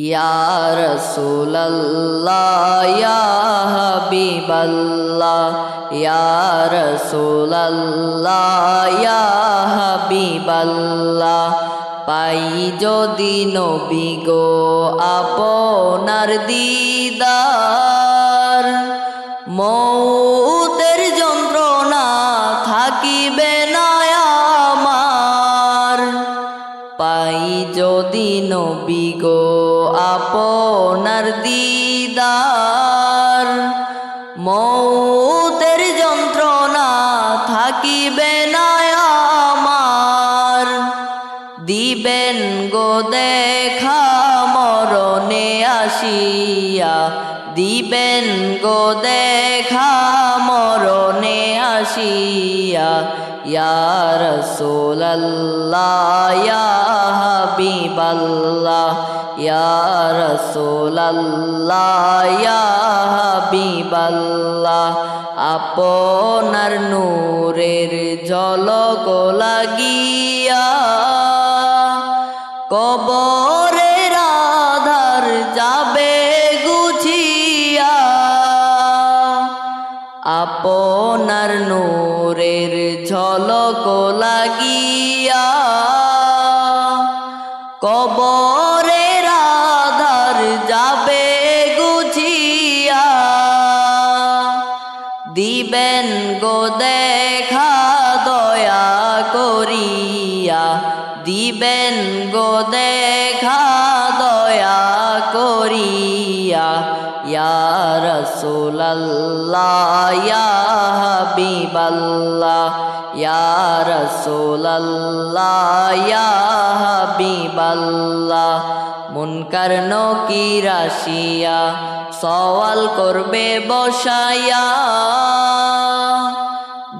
ইয়া রাসূলুল্লাহ ইয়া হাবিবাল্লাহ ইয়া রাসূলুল্লাহ ইয়া হাবিবাল্লাহ পাই যদি নবী গো আপনার দিদার মৌতের যন্ত্রণা থাকিবে না আমার পাই যদি নবী গো আপনার দিদার মৌতের যন্ত্রণা থাকিবে না আমার দিবেন গো দেখা মরণে আসিয়া দিবেন গো দেখা মরণে আসিয়া ইয়া রাসূলুল্লাহ ইয়া হাবিবাল্লাহ ইয়া রাসূলুল্লাহ ইয়া হাবিবাল্লাহ আপনার নূরের ঝলক লাগিয়া কবরের আধার যাবে গুছিয়া আপনার নূরের ঝলক লাগিয়া কবরের আধার যাবে গুছিয়া দিবেন গো দেখা দয়া করিয়া দিবেন গো দেখা দয়া করিয়া ইয়া রাসূলুল্লাহ ইয়া হাবিবাল্লাহ ইয়া রাসূলুল্লাহ ইয়া হাবিবাল্লাহ মুনকার নকির আসিয়া সওয়াল করবে বসায়া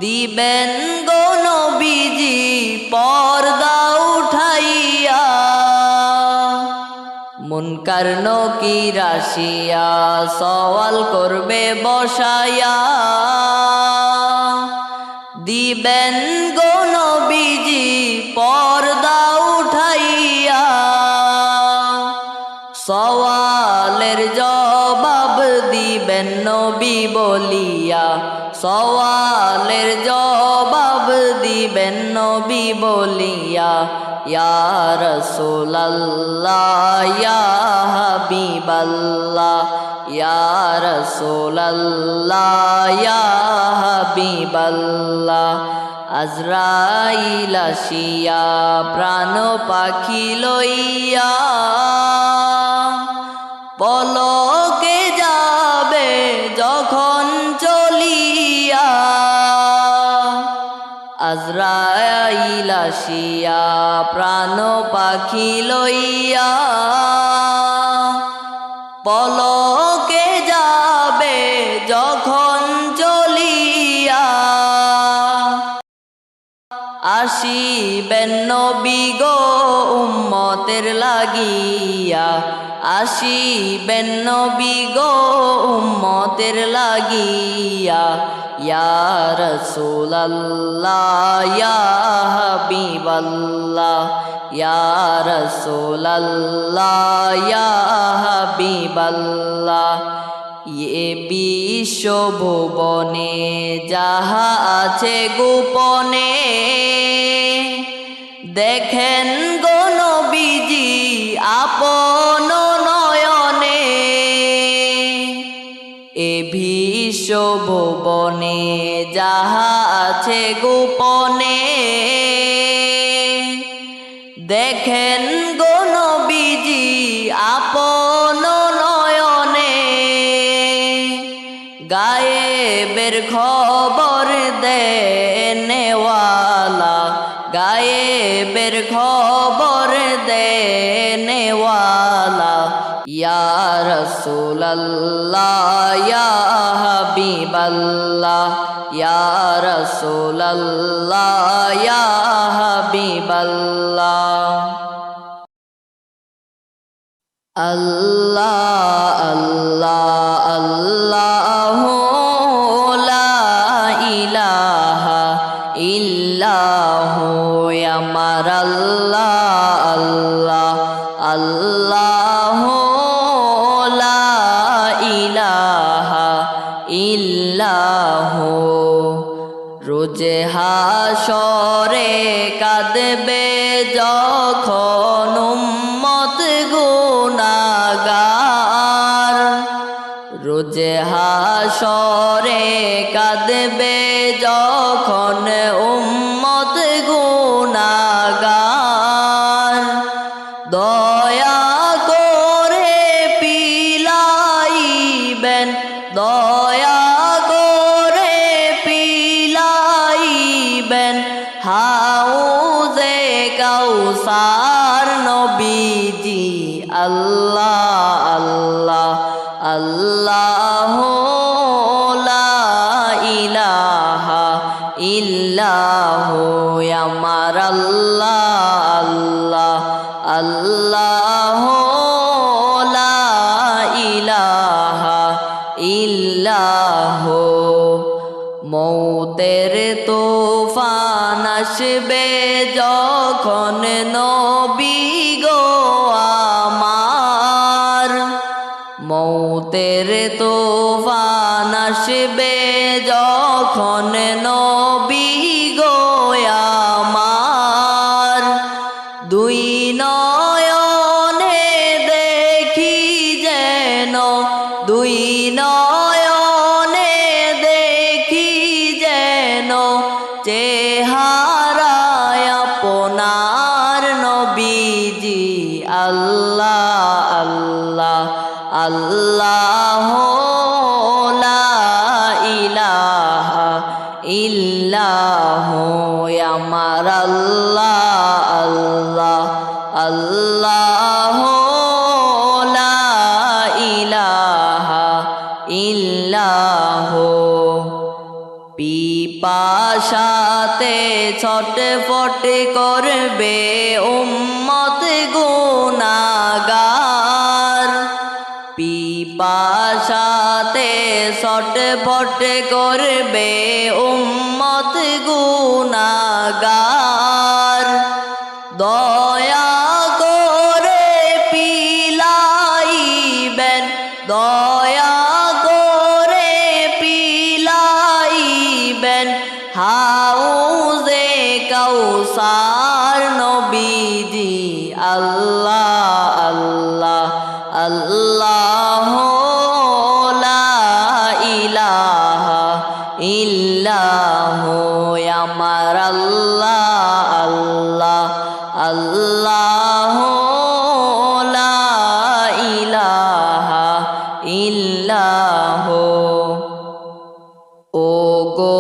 দিবেন গো নবীজি পর্দা উঠাইয়া মুনকার নকির আসিয়া সওয়াল করবে বসায়া দিবেন গো নবীজি পর্দা উঠাইয়া সওয়ালের জবাব দিবেন নবী বলিয়া সওয়ালের জবাব দিবেন নবী বলিয়া ইয়া রাসূলুল্লাহ ইয়া হাবিবাল্লাহ ইয়া রাসূলুল্লাহ ইয়া হাবিবাল্লাহ আজরাইল আসিয়া প্রাণ পাখি লইয়া পলকে যাবে যখন চলিয়া আজরাইল আসিয়া প্রাণ পাখি লইয়া পলকে যাবে যখন চলিয়া আসিবেন নবী গো উম্মতের লাগিয়া আসিবেন নবী গো উম্মতের লাগিয়া ইয়া রাসূলুল্লাহ ইয়া হাবিবাল্লাহ ইয়া রাসূলুল্লাহ ইয়া হাবিবাল্লাহ এ বিশ্ব ভুবনে যাহা আছে গোপনে দেখেন গো নবীজি আপন নয়নে এ বিশ্ব ভুবনে যাহা আছে গোপনে দেখেন গো নবীজি আপন নয়নে গায়েবের খবর দেনেওয়ালা গায়েবের খবর দেনেওয়ালা ইয়া রাসূলুল্লাহ ইয়া হাবিবাল্লাহ ইয়া রাসূলুল্লাহ ইয়া হাবিবাল্লাহ আল্লাহ আল্লাহ আল্লাহু লা ইলাহা ইল্লাহু আমার আল্লাহ আল্লাহ আল্লাহু রোজ হাসরে কাঁদবে যখন উম্মত গুনাহগার, রোজ হাসরে কাঁদবে যখন উম্মত গুনাহগার, দয়া করে পিলাইবেন, দয়া করে পিলাইবেন হাউজে কাউসার নবীজি। আল্লাহ আল্লাহ আল্লাহ লা ইলাহা ইল্লাহু আমার আল্লাহ আল্লাহ আল্লাহ লা ইলাহা ইল্লাহু। মৌতের তুফান আসবে যখন নবী গো আমার, মৌতের তুফান আসবে যখন নবী গো আমার, দুই নয়নে দেখি যেন, দুই নয়নে দেখি যেন চেহারায় আপনার নবীজি। আল্লাহ আল্লাহ আল্লাহ লা ইলাহা ইল্লাহু আমার আল্লাহ আল্লাহ আল্লাহ লা ইলাহা ইল্লাহু। পিপাসাতে ছটফট করবে উম্মত গুনাহগার, পিপাসাতে ছটফট করবে উম্মত গুনাহগার, দয়া করে পিলাইবেন, দয়া করে পিলাইবেন হাউজে কাউসার নবীজি। আল্লাহ আল্লাহ আল্লাহ লা ইলাহা ইল্লাহু আমার আল্লাহ আল্লাহ আল্লাহ লা ইলাহা ইল্লাহু। ও গো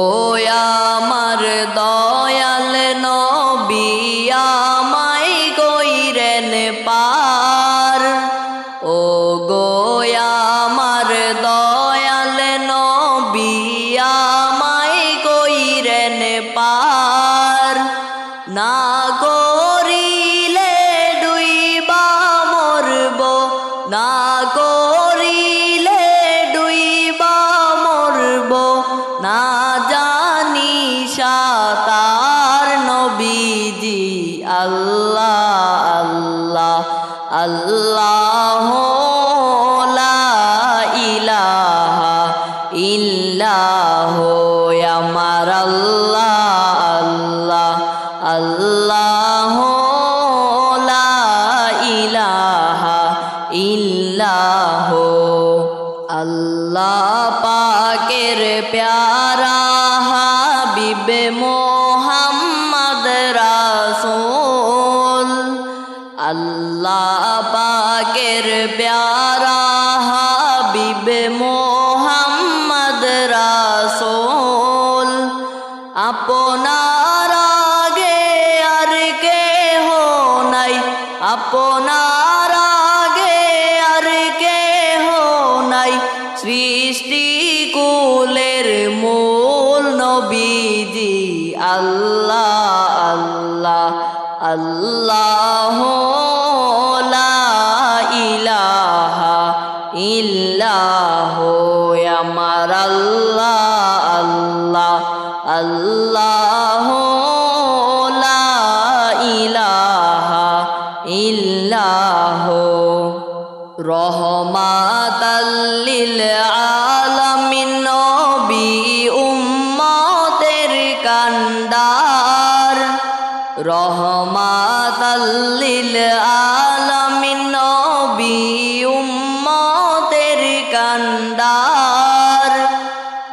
আমার দয়াল নবী আমায় কইরেন পার, ও গো আমার দয়াল নবী আমায় কইরেন পার, না করিলে ডুইবা মরব, না করিলে ডুইবা মরব, না জানি সাতার নবীজি। আল্লাহ আল্লাহ আল্লাহ লা ইলাহা ইল্লাহু আমার আল্লাহ আল্লাহ আল্লাহ লা ইলাহা ইল্লাহু। আল্লাহ পাকের প্যারা হাবিব মোহাম্মদ রাসূল, আল্লাহ পাকের প্যারা হাবিব মোহাম্মদ রাসূল, আপনার আগে আর কেহ নাই, আপনার আগে আর কেহ নাই, সৃষ্টি কুলের মূল নবীজি। আল্লাহ আল্লাহ আল্লাহ লা ইলাহা ইল্লাহু আমার আল্লাহ আল্লাহ আল্লাহ লা ইলাহা ইল্লাহু। রহমাতাল লিল আলামিন নবী উম্মতের নবী উম্মতের কান্ডার,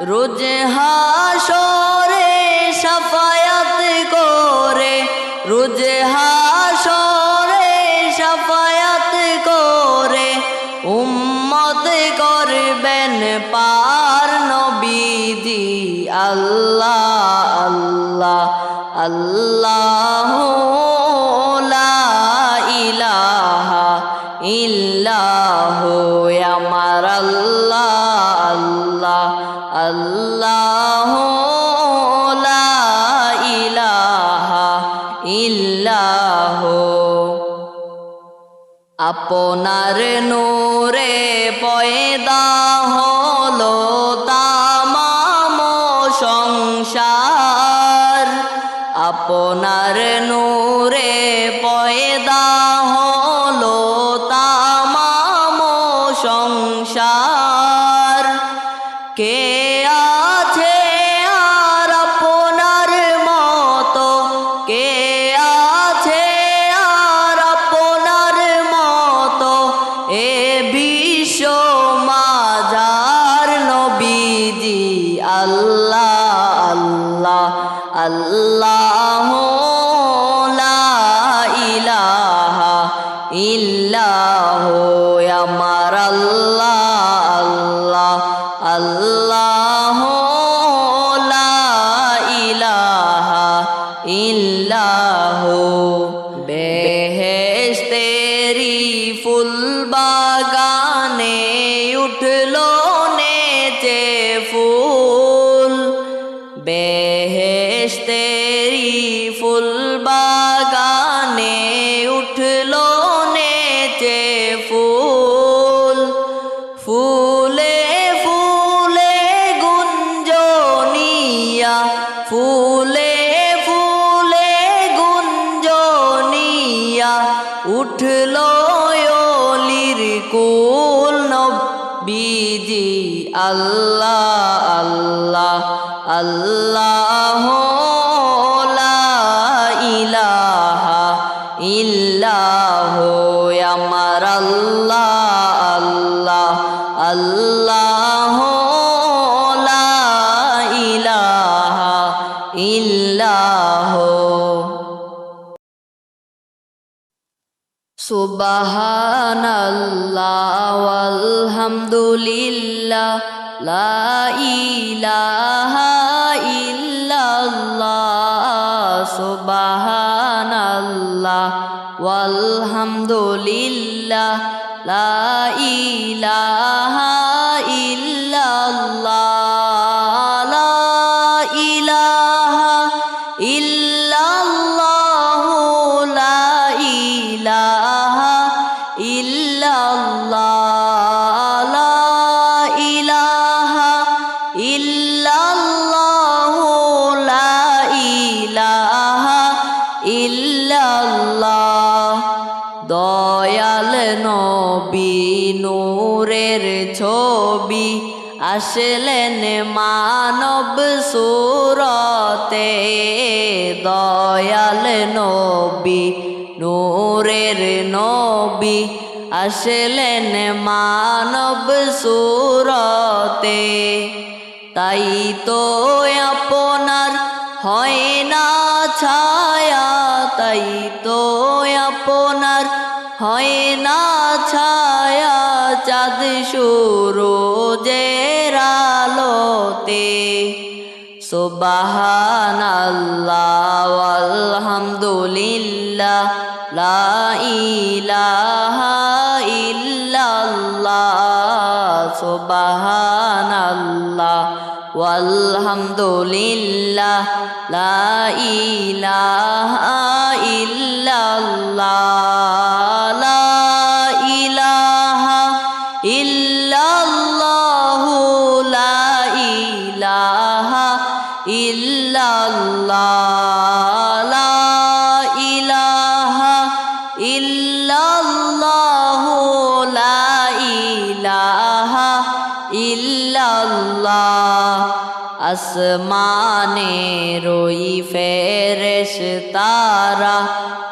রোজ হাসরে শাফায়াত করে, রোজ হাসরে শাফায়াত করে, উম্মত করবেন পার নবীজি। আল্লাহ আল্লাহ আল্লাহ লা ইলাহা ইল্লাহু আমার আল্লাহ আল্লাহ আল্লাহ লা ইলাহা ইল্লাহু। আপনার নূরে পয়দা হলো তামাম সংসার, আপনার নূরে পয়দা হলো তামাম সংসার। কে আছে আর আপনার মতো, কে আছে আর আপনার মতো, এ বিশ্ব মাঝার নবীজি। আল্লাহ আল্লাহ আল্লাহ লা ইলাহা ইল্লাহু আমার আল্লাহ আল্লাহ আল্লাহ লা ইলাহা ইল্লাহু। বেহেশতেরি ফুল বাগানে উঠলো নেচে ফুল, বেহেশতেরি ফুল বাগানে উঠলো নেচে ফুল, ফুলে ফুলে গুঞ্জনিয়া, ফুলে ফুলে গুঞ্জনিয়া, উঠলো অলির কুল নবীজি। আল্লাহ আল্লাহ আল্লাহ লা ইলাহা ইল্লাহু আমার আল্লাহ আল্লাহ আল্লাহ লা ইলাহা ইল্লাহু। সুবহানাল্লাহ ওয়ালহামদুলিল্লাহ লা ইলাহা ইল্লাল্লাহ। সুবহানাল্লাহ ওয়ালহামদুলিল্লাহ লা ইলাহা ইল্লাল্লাহ। লা ইলাহা ইল্লাল্লাহ লা ইলাহা ইল্লাল্লাহ। লা ইলাহা ইল্লাল্লাহ লা ইলাহা ইল্লাল্লাহ। দয়াল নবী নূরের ছবি আসলেন মানব সুরতে, দয়াল নবী নূরের নবী আসলেন মানব সুরতে। তাই তো আপনার হয় না ছায়া, তাই তো আপনার হয় না ছায়া চাঁদ সূরজের আলোতে। সুবহানাল্লাহ ওয়ালহামদুলিল্লাহ লা ইলাহা ইল্লাল্লাহ। সুবহানাল্লাহ ওয়ালহামদুলিল্লাহ লা ইলাহা ইল্লাল্লাহ। লা ইলাহা ইল্লাল্লাহ লা ইলাহা ইল্লাল্লাহ। লা ইলাহা ইল্লাল্লাহ লা ইলাহা ইল্লাল্লাহ। আসমানে রই ফেরেশতারা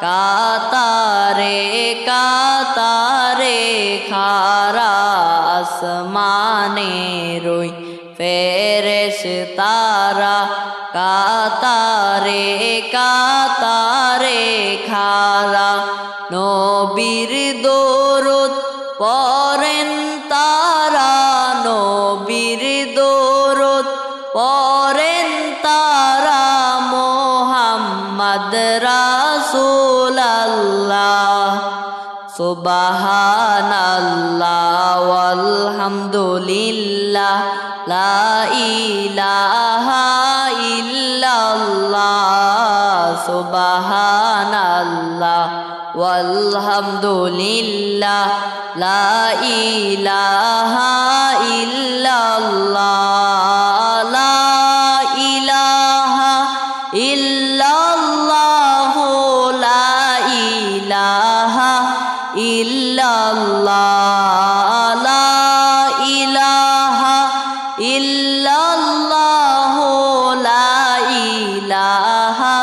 কাতারে কাতারে খারা আসমানে রই ফেরেশতারা কাতারে কাতারে খারা নবীর দরুদ পড়েন তারা নবীর দরুদ পড়েন তারা মুহাম্মদ রাসূলুল্লাহ সুবহানাল্লাহ ওয়ালহামদুলিল্লাহ লা ইলাহা ইল্লাল্লাহ সুবহানাল্লাহ ওয়ালহামদুলিল্লাহ লা ইলাহা ইল্লাল্লাহ লা ইলাহা ইল্লাল্লাহ লা ইলাহা ইল্লাল্লাহ লা ইলাহা ইল্লাল্লাহ লা ইলাহা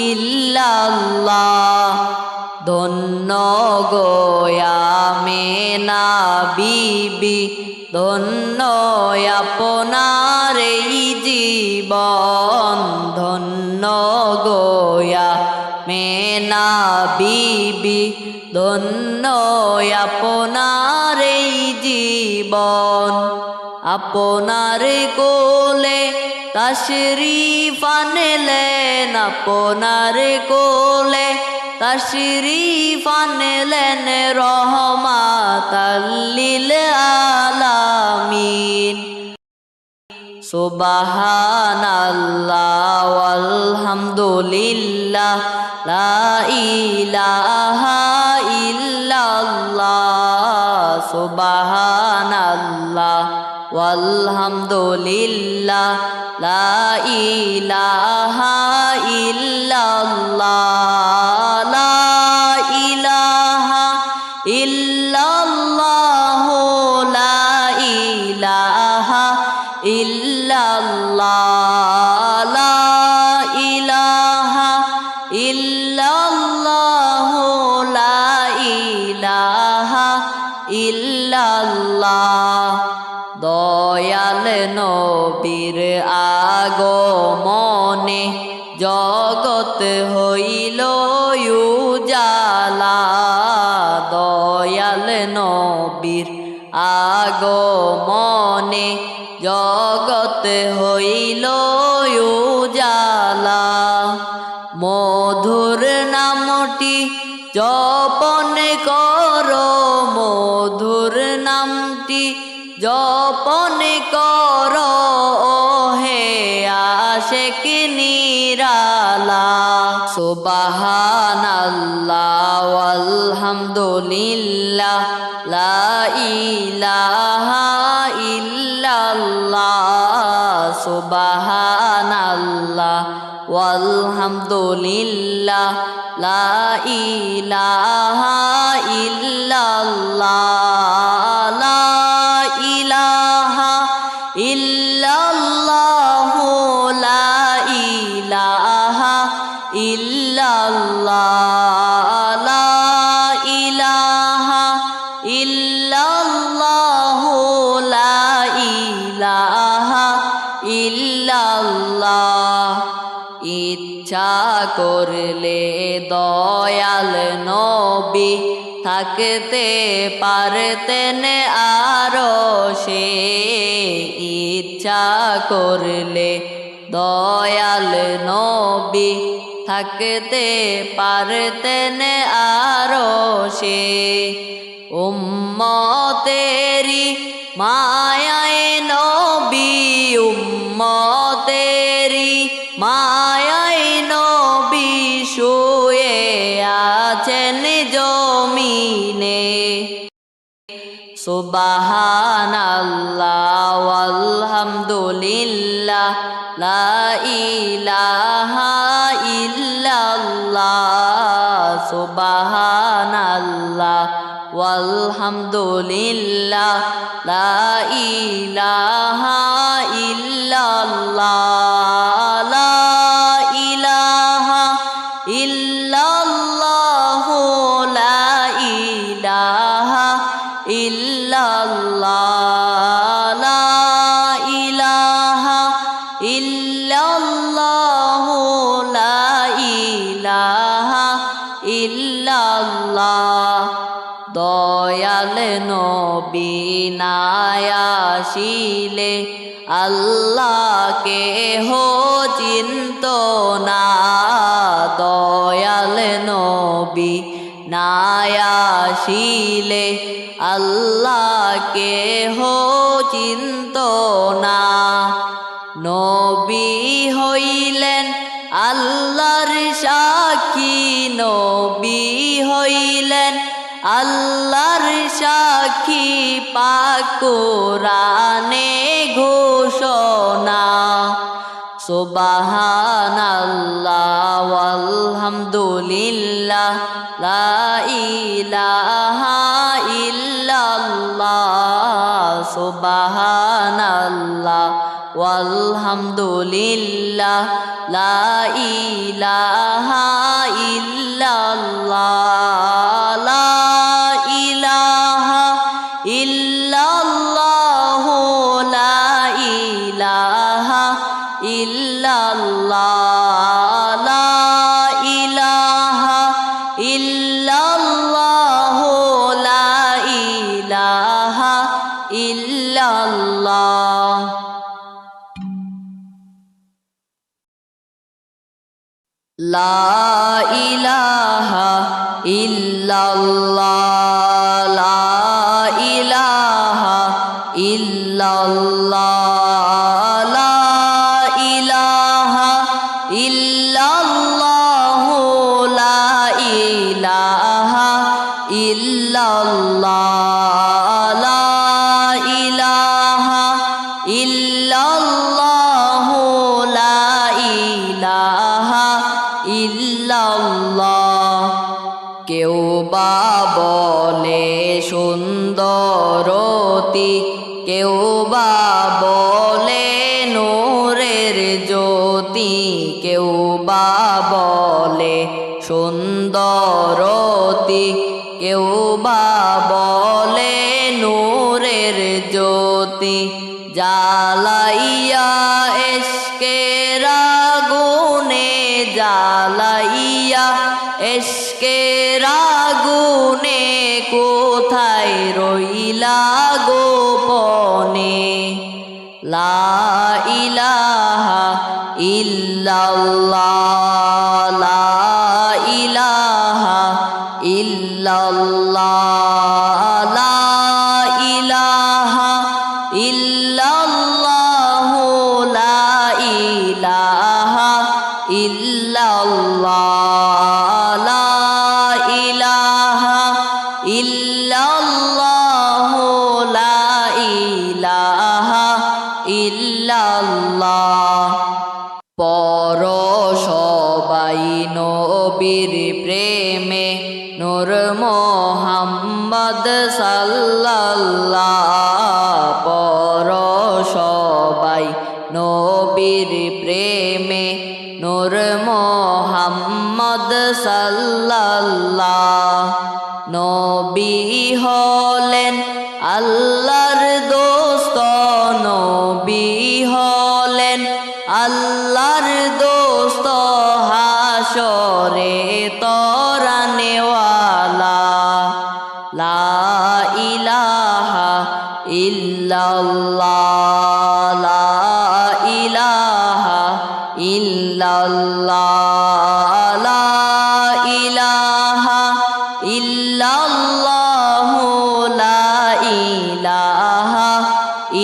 ইল্লাল্লাহ ধন্য গোয়ামেনা বিবি ধন্য আপনার এই জীবন ধন্য গোয়া মেনা বিবি ধন্য আপনার এই জীবন আপনার কোলে তাশরীফ আনলেন আপনার কোলে তাশরীফ আনলেন রহমাতাল লিল আলামিন সুবহানাল্লাহ ওয়ালহামদুলিল্লাহ লা ইলাহা ইল্লাল্লাহ সুবহানাল্লাহ ওয়ালহামদুলিল্লাহ লা ইলাহা ইল্লাল্লাহ লা ইলাহা ইল্লাল্লাহ লা ইলাহা ইল্লাল্লাহ লা ইলাহা ইল্লাল্লাহ লা ইলাহা ইল্লাল্লাহ দয়াল নবীর আগমনে জগৎ হইল উজালা দয়াল নবীর আগমনে জগৎ হইল উজালা মধুর নামটি জপন করো মধুর নামটি জপন করো হে আশিক নিরালা সুবহানাল্লাহ ওয়ালহামদুলিল্লাহ লা ইলাহা ইল্লাল্লাহ সুবহানাল্লাহ ওয়ালহামদুলিল্লাহ লা ইলাহা ইল্লাল্লাহ লা ইলাহা ইল্লাল্লাহ লা ইলাহা ইল্লাল্লাহ লা ইলাহা ইল্লাল্লাহ লা ইলাহা ইল্লাল্লাহ ইচ্ছা করলে দয়াল নবী থাকতে পারতেন আরশে ইচ্ছা করলে দয়াল নবী থাকতে পারতেন আরশে উম্মতেরি মায়ায় নবী উম্মতেরি মায়ায় নবী শুয়ে আছেন জমিনে সুবহানাল্লাহ ওয়ালহামদুলিল্লাহ লা ইলাহা ইল্লাল্লাহ সুবহানাল্লাহ ওয়ালহামদুলিল্লাহ লা ইলাহা ইল্লাল্লাহ লা ইলাহা ইল্লাল্লাহ লা ইলাহা ইল্লাল্লাহ লা ইলাহা ইল্লাল্লাহ লা ইলাহা ইল্লাল্লাহ দয়াল নবী নাই আসিলে আল্লাহকে হো চিন্ত না দয়াল নবী নাই আসিলে আল্লাহকে হো চিন্ত না নবী হইলেন আল্লাহর সাক্ষী নবী হইলেন আল্লাহর সাক্ষী পাক কোরআনে ঘোষণা সুবহানাল্লাহ ওয়ালহামদুলিল্লাহ লা ইলাহা ইল্লাল্লাহ সুবহানাল্লাহ ওয়ালহামদুলিল্লাহ লা ইলাহা ইল্লাল্লাহ লা ইলাহা ইল্লাল্লাহ লা ইলাহা ইল্লাল্লাহ লা ইলাহা ইল্লাল্লাহ লা ইলাহা ইল্লাল্লাহ লা ইলাহা ইল্লাল্লাহ লা ইলাহা ইল্লাল্লাহ লা ইলাহা ইল্লাল্লাহ লা ইলাহা ইল্লাল্লাহ লা ইলাহা ইল্লাল্লাহ লা ইলাহা ইল্লাল্লাহ কেউ বা বলে সুন্দরতি কেউ বা বলে নূরের জ্যোতি কেউ বা বলে সুন্দরতি কেউ বা বলে নূরের জ্যোতি জ্বালাইয়া এশকের আগুনে জ্বালাইয়া এশকের আগুনে কোথায় রইলা গোপনে লা ইলাহা ইল্লাল্লাহ লা ইলাহা ইল্লাল্লাহ লা ইলাহা ইল্লাল্লাহ লা ইলাহা ইল্লাল্লাহ লা ইলাহা ইল্লাল্লাহ লা ইলাহা ইল্লাল্লাহ পর সবাই নবীর প্রেমে নূর মোহাম্মদ সাল্লাল্লাহ পর সবাই নবীর প্রেমে নূর মোহাম্মদ সাল্লাল্লাহ নবী হলেন আল্লাহর দোস্ত নবী হলেন আল্লাহর দোস্ত হাসরে তরানেওয়ালা লা ইলাহা ইল্লাল্লাহ লা ইলাহা ইল্লাল্লাহ লা ইলাহা ইল্লাল্লাহ লা ইলাহা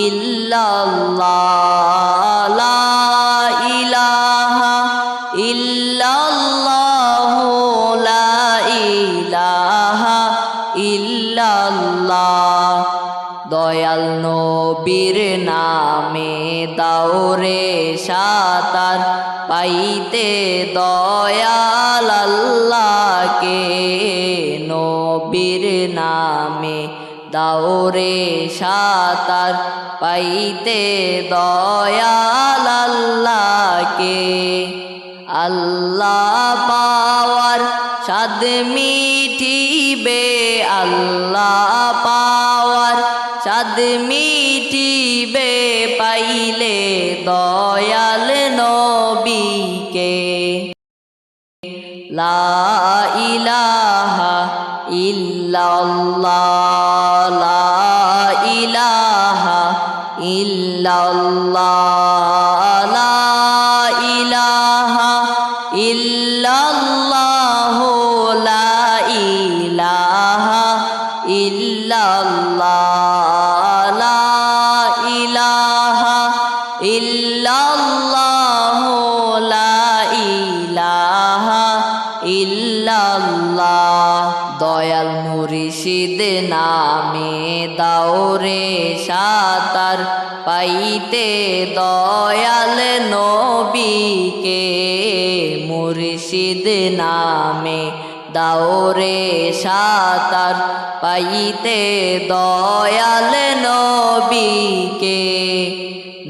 ইল্লাল্লাহ লা ইলাহা ইল্লাল্লাহ লা ইলাহা ইল্লাল্লাহ দয়াল নবীর নামে দাওরে সাতার পাইতে দয়াল আল্লাহকে নবীর নামে দাওরে সাতার পাইতে দয়াল আল্লাহকে আল্লাহ পাওয়ার স্বাদ মিঠিবে আল্লাহ পাওয়ার মিটিবে পাইলে দয়াল নবীকে। লা ইলাহা ইল্লাল্লাহ, লা ইলাহা ইল্লাল্লাহ, লা ইলাহা ইল্লাল্লাহ, লা ইলাহা ইল্লাল্লাহ, লা ইলাহা ইল্লাল্লাহ, লা ইলাহা ইল্লাল্লাহ। দয়াল মুর্শিদ নামে দাওরে সাতার, পাইতে দয়াল নবীকে। মুর্শিদ নামে দাওরে সাতার, পাইতে দয়াল নবীকে।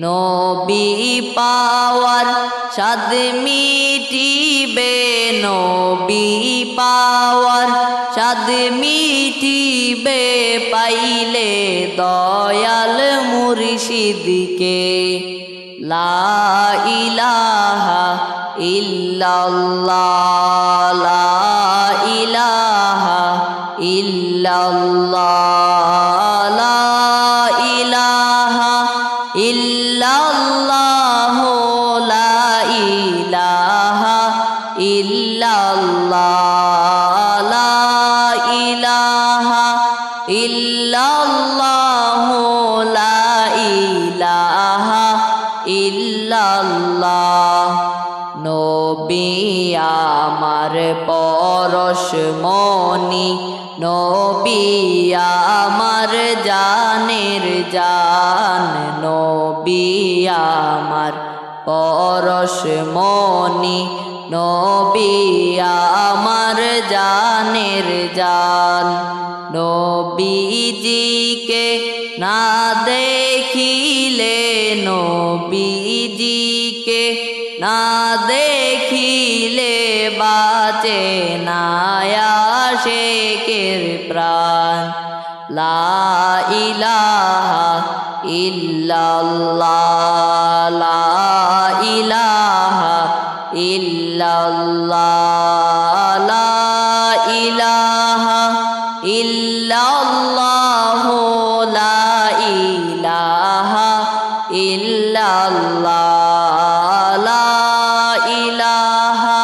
নবী পাওয়ার স্বাদ মিটিবে, নবী পাওয়ার স্বাদ মিটিবে পাইলে দয়াল মুর্শিদকে। লা ইলাহা ইল্লাল্লাহ, লা ইলাহা ইল্লাল্লাহ, লা ইলাহা ইল্লাল্লাহ, লা ইলাহা ইল্লাল্লাহ, লা ইলাহা ইল্লাল্লাহ, লা ইলাহা ইল্লাল্লাহ। নবী আমার পরশমণি, নবী আমার জানের জান, নবী আমার পরশমণি, নবী আমার জানের জান। নবীজিকে না দেখিলে, নবীজিকে না দেখিলে বাঁচে না আশিকের প্রাণ। লা ইলাহা ইল্লাল্লাহ, লা ইলাহা ইল্লাল্লাহ, লা ইলাহা ইল্লাল্লাহ, লা ইলাহা ইল্লাল্লাহ, লা ইলাহা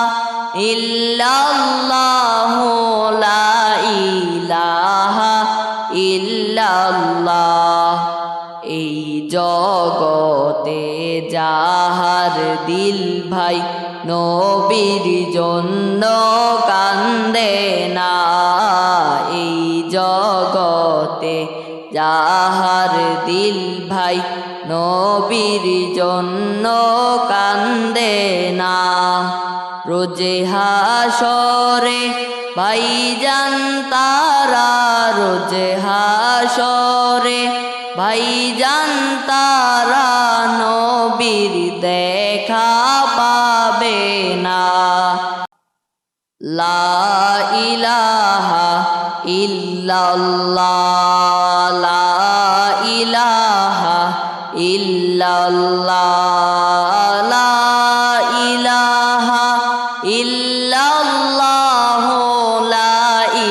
ইল্লাল্লাহ, লা ইলাহা ইল্লাল্লাহ। এই জগতে যাহার দিল ভাই নবীর জন্য কান্দে না, এই জগতে যাহার দিল ভাই নবীর জন্য কান্দে না। রোজে হাসরে ভাইজান তারা, রোজে হাসরে ভাইজান তারা নবীর দেখা পাবে না। লা ইলাহা ইল্লাল্লাহ, লা ইলাহা ইল্লাল্লাহ, লা ইলাহা ইল্লাল্লাহ, লা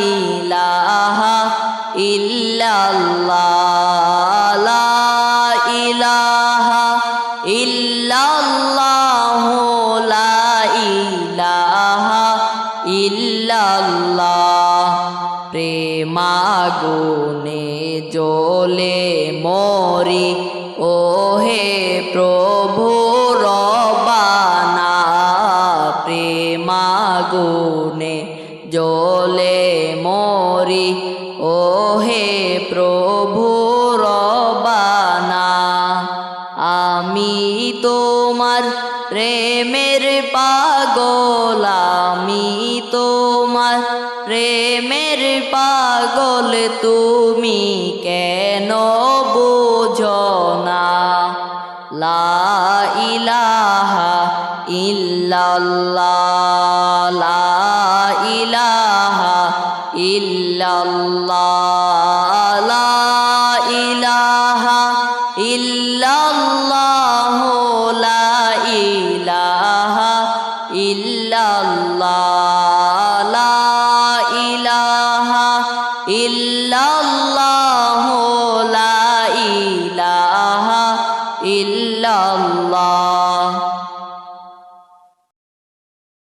ইলাহা ইল্লাল্লাহ, লা ইলাহা ইল্লাল্লাহ, লা ইলাহা ইল্লাল্লাহ। প্রেমাগুনে জ্বলে মরি ওহে প্রভু রবানা, প্রেমাগুনে জ্বলে মরি ওহে প্রভু রবানা। আমি তোমার প্রেমের পাগল, আমি তোমার প্রেমের পাগল, তুমি কেন বুঝো না। লা ইলাহা ইল্লাল্লাহ, লা ইলাহা ইল্লাল্লাহ, লা ইলাহা ইল্লাল্লাহু লা ইলাহা ইল্লাল্লাহ